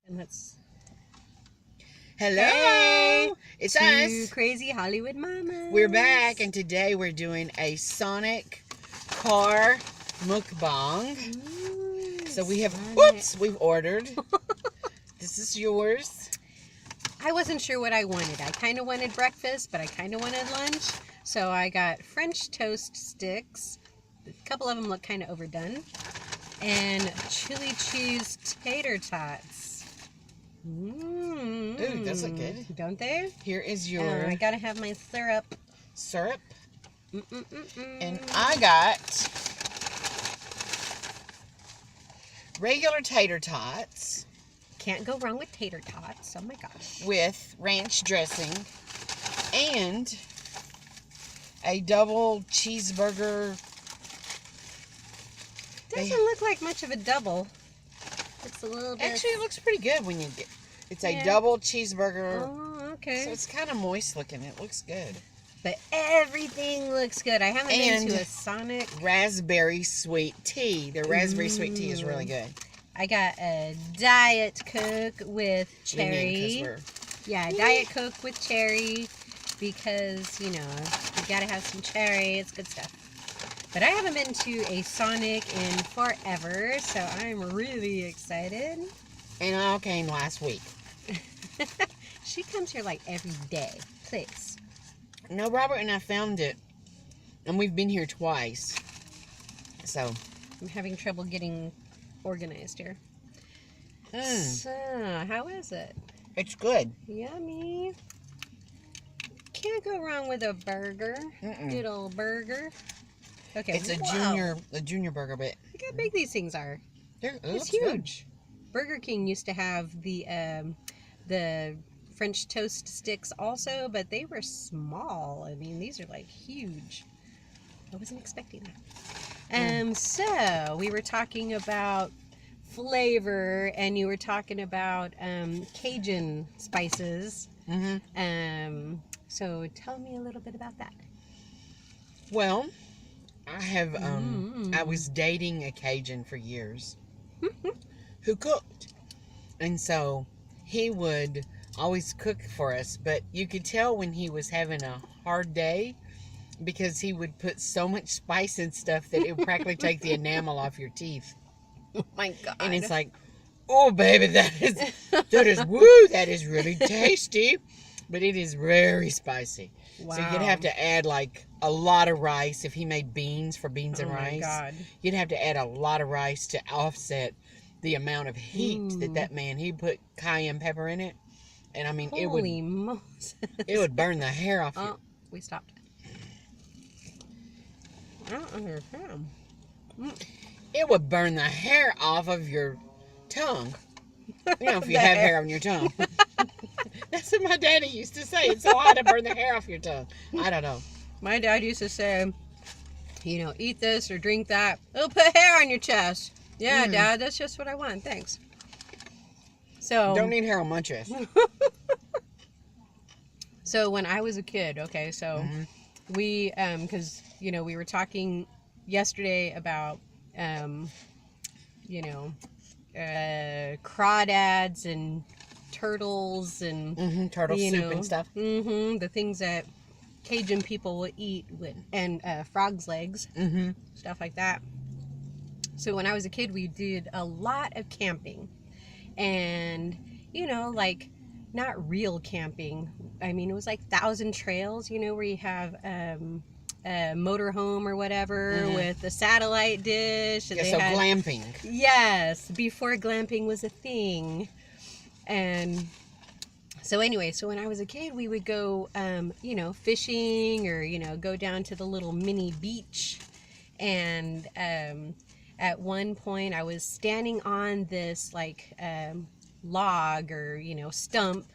And let's. Hello, Hey, it's two us. crazy Hollywood mamas. We're back, and today we're doing a Sonic Car Mukbang. So we have, we've ordered. This is yours. I wasn't sure what I wanted. I kind of wanted breakfast, but I kind of wanted lunch. So I got French toast sticks. A couple of them look kind of overdone. And chili cheese tater tots. Ooh, those look good. Don't they? Here is your I gotta have my syrup. syrup. And I got regular tater tots. Can't go wrong with tater tots. Oh my gosh. With ranch dressing and a double cheeseburger. Doesn't look like much of a double. Looks a little bit. Actually, it looks pretty good when you get. It's a double cheeseburger. Oh, okay. So it's kind of moist looking. It looks good. But everything looks good. I haven't been to a Sonic. Raspberry sweet tea. Their raspberry sweet tea is really good. I got a Diet Coke with cherry. Yeah, Diet Coke with cherry because, you know, you gotta have some cherry. It's good stuff. But I haven't been to a Sonic in forever, so I'm really excited. And I came last week. She comes here like every day. Please. No, Robert and I found it. And we've been here twice. So. I'm having trouble getting organized here. So, how is it? It's good. Yummy. Can't go wrong with a burger. Good old burger. Okay. It's a junior burger, but look how big these things are. It's huge. Burger King used to have the French toast sticks also, but they were small. I mean, these are like huge. I wasn't expecting that. So we were talking about flavor, and you were talking about Cajun spices. So tell me a little bit about that. Well, I have I was dating a Cajun for years who cooked, and so he would always cook for us, but you could tell when he was having a hard day because he would put so much spice and stuff that it would practically take the enamel off your teeth. Oh my God. And it's like, oh baby, that is really tasty, but it is very spicy. Wow. So you'd have to add like a lot of rice. If he made beans and rice, God. You'd have to add a lot of rice to offset the amount of heat that man, he put cayenne pepper in it. And I mean, Holy Moses. It would burn the hair off you. We stopped. I don't understand. It would burn the hair off of your tongue. You know, if you have hair on your tongue. That's what my daddy used to say. It's so hot to burn the hair off your tongue. I don't know. My dad used to say, you know, eat this or drink that. It'll put hair on your chest. Yeah, Dad, that's just what I want. Thanks. So don't need hair on my chest. So when I was a kid, okay, so we, because, you know, we were talking yesterday about, you know, crawdads and turtles and turtle soup and stuff. The things that Cajun people will eat with, and frog's legs, stuff like that. So when I was a kid, we did a lot of camping, and you know, like not real camping. I mean, it was like Thousand Trails, you know, where you have a motorhome or whatever with a satellite dish. And so glamping. Yes, before glamping was a thing. And so anyway, so when I was a kid, we would go, you know, fishing or, you know, go down to the little mini beach. And at one point I was standing on this like log or, you know, stump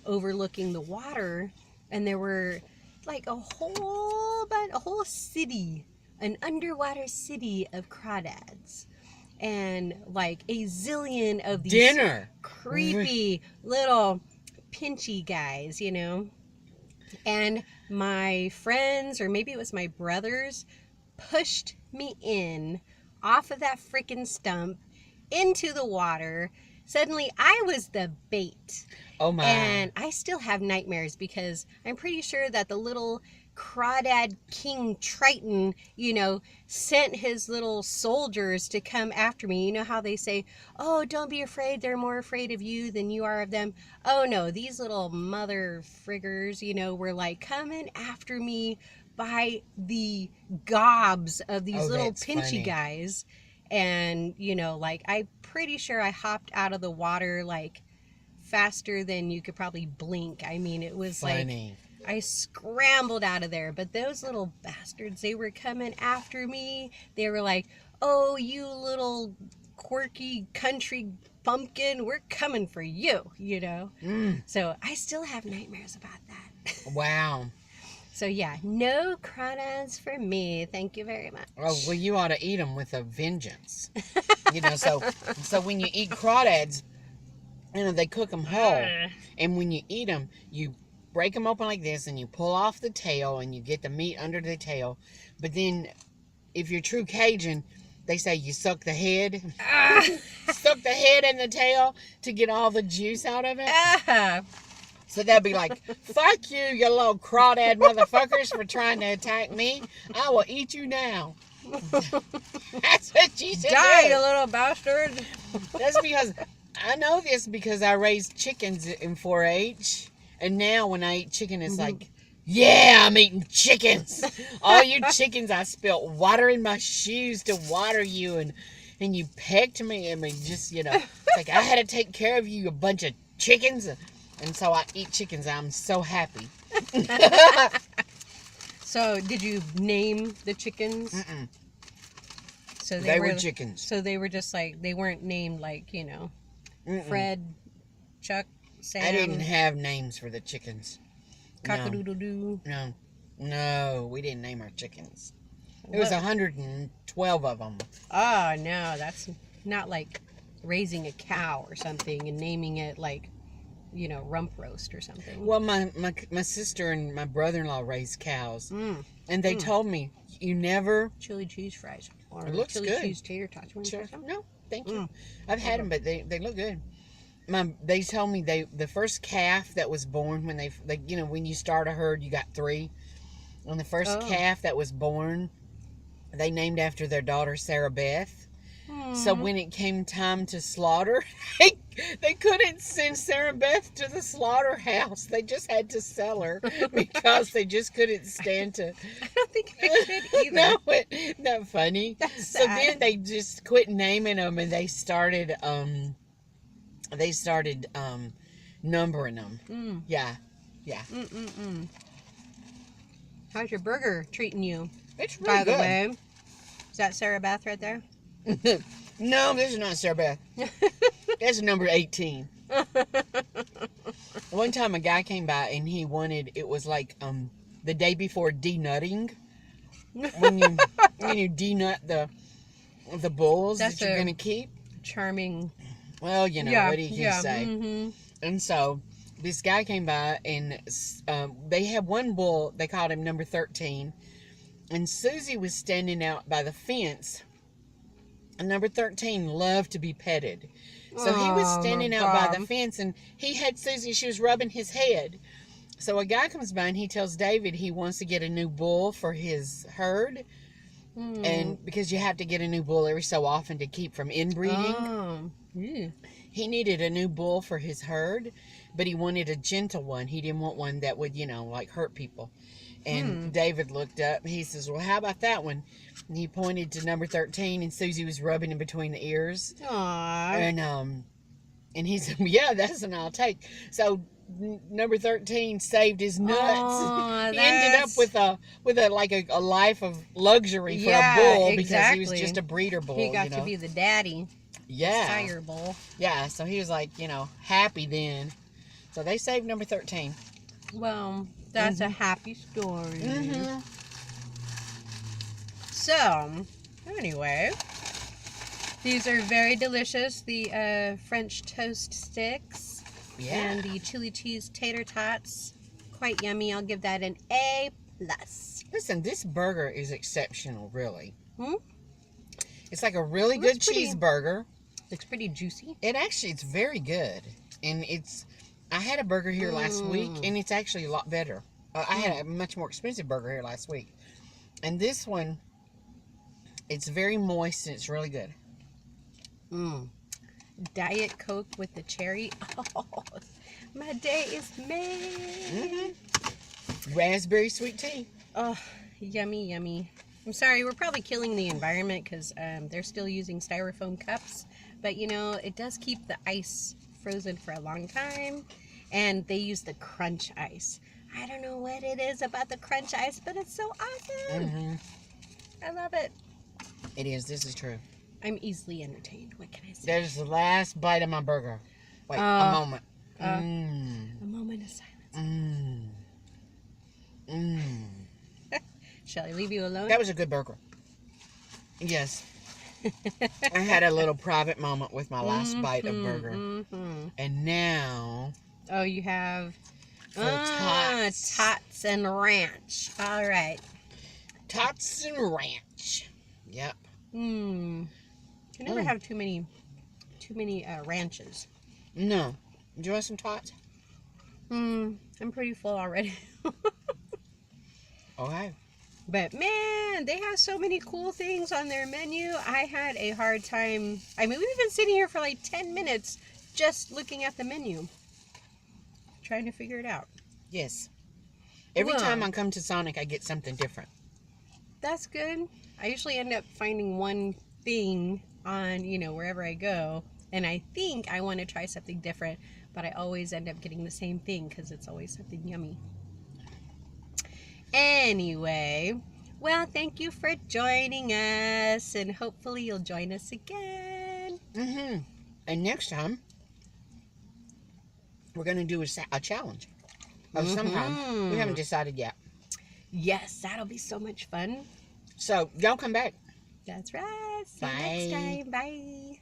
overlooking the water, and there were like a whole city, an underwater city of crawdads, and like a zillion of these creepy little pinchy guys, you know. And my friends, or maybe it was my brothers, pushed me in off of that freaking stump into the water, suddenly I was the bait. Oh my. And I still have nightmares because I'm pretty sure that the little Crawdad King Triton, sent his little soldiers to come after me. You know how they say, oh, don't be afraid. They're more afraid of you than you are of them. Oh, no, these little mother friggers, were like coming after me by the gobs of these little that's pinchy funny. guys. And, I'm pretty sure I hopped out of the water like faster than you could probably blink. I mean, it was Funny. I scrambled out of there, but those little bastards, they were coming after me. They were like, oh, you little quirky country pumpkin, we're coming for you, So I still have nightmares about that. Wow. So yeah, no crawdads for me. Thank you very much. Oh, well, you ought to eat them with a vengeance. So when you eat crawdads, they cook them whole. And when you eat them, you break them open like this and you pull off the tail and you get the meat under the tail. But then if you're true Cajun, they say you suck the head. Suck the head and the tail to get all the juice out of it. So they'll be like, fuck you, you little crawdad motherfuckers for trying to attack me. I will eat you now. That's what she said. Die, you little bastard. That's because I know this because I raised chickens in 4-H. And now when I eat chicken, it's like, yeah, I'm eating chickens. All you chickens, I spilt water in my shoes to water you. And you pecked me. I mean, just, it's like I had to take care of you, a bunch of chickens. And so I eat chickens. I'm so happy. So did you name the chickens? Mm-mm. So they were chickens. So they were just like, they weren't named like, Fred, Chuck, Sam. I didn't have names for the chickens. Cock-a-doodle-doo. No, we didn't name our chickens. There was 112 of them. Oh, no, that's not like raising a cow or something and naming it like, rump roast or something. Well, my sister and my brother-in-law raised cows. And they told me, you never... Chili cheese fries. Or it looks chili good. Cheese tater tots. Sure. No, thank you. I've had them, but they look good. They told me the first calf that was born when they when you start a herd, you got 3. And the first calf that was born, they named after their daughter, Sarah Beth. So when it came time to slaughter, they couldn't send Sarah Beth to the slaughterhouse. They just had to sell her because they just couldn't stand to. I don't think I could either. No, isn't that funny? That's so sad. then they just quit naming them and they started numbering them. Yeah. How's your burger treating you? It's really By the good. way, is that Sarah Beth right there? No, this is not Sarah Beth. That's number 18. One time a guy came by and he wanted, it was like the day before denutting. When you denut the bulls That's that you're going to keep. Charming. Well, what do you say? Mm-hmm. And so this guy came by and they had one bull, they called him number 13. And Susie was standing out by the fence. And number 13 loved to be petted. So he was standing out by the fence and he had Susie, she was rubbing his head. So a guy comes by and he tells David he wants to get a new bull for his herd. And because you have to get a new bull every so often to keep from inbreeding. Oh. Yeah. He needed a new bull for his herd, but he wanted a gentle one. He didn't want one that would, like hurt people. And David looked up and he says, well, how about that one? And he pointed to number 13 and Susie was rubbing in between the ears. Aww. And he said, yeah, that's an I'll take. So number 13 saved his nuts. Aw, he ended up with a life of luxury for a bull because he was just a breeder bull. He got to be the daddy. Yeah. Sire bull. Yeah, so he was like, happy then. So they saved number 13. Well, that's a happy story. Mm-hmm. So, anyway, these are very delicious. The French toast sticks and the chili cheese tater tots. Quite yummy. I'll give that an A+. Listen, this burger is exceptional, really. Hmm? It's like a really good cheeseburger. Looks pretty juicy. It's very good. And I had a burger here last week, and it's actually a lot better. I had a much more expensive burger here last week. And this one, it's very moist, and it's really good. Diet Coke with the cherry. Oh, my day is made. Raspberry sweet tea. Oh, yummy, yummy. I'm sorry, we're probably killing the environment because they're still using styrofoam cups. But, you know, it does keep the ice frozen for a long time. And they use the crunch ice. I don't know what it is about the crunch ice, but it's so awesome. I love it. It is. This is true. I'm easily entertained. What can I say? There's the last bite of my burger. Wait, a moment. A moment of silence. Shall I leave you alone? That was a good burger. Yes. I had a little private moment with my last bite of burger. And now... Oh, you have... tots. Tots and ranch. All right. Tots and ranch. Yep. You never have too many ranches. No. Do you want some tots? I'm pretty full already. Okay. But man, they have so many cool things on their menu. I had a hard time. I mean, we've been sitting here for like 10 minutes just looking at the menu, trying to figure it out. Yes. Every time I come to Sonic, I get something different. That's good. I usually end up finding one thing on, you know, wherever I go, and I think I want to try something different, but I always end up getting the same thing because it's always something yummy. Anyway, well, thank you for joining us, and hopefully you'll join us again. And next time, we're going to do a challenge of some kind. We haven't decided yet. Yes, that'll be so much fun. So, y'all come back. That's right. See you next time. Bye.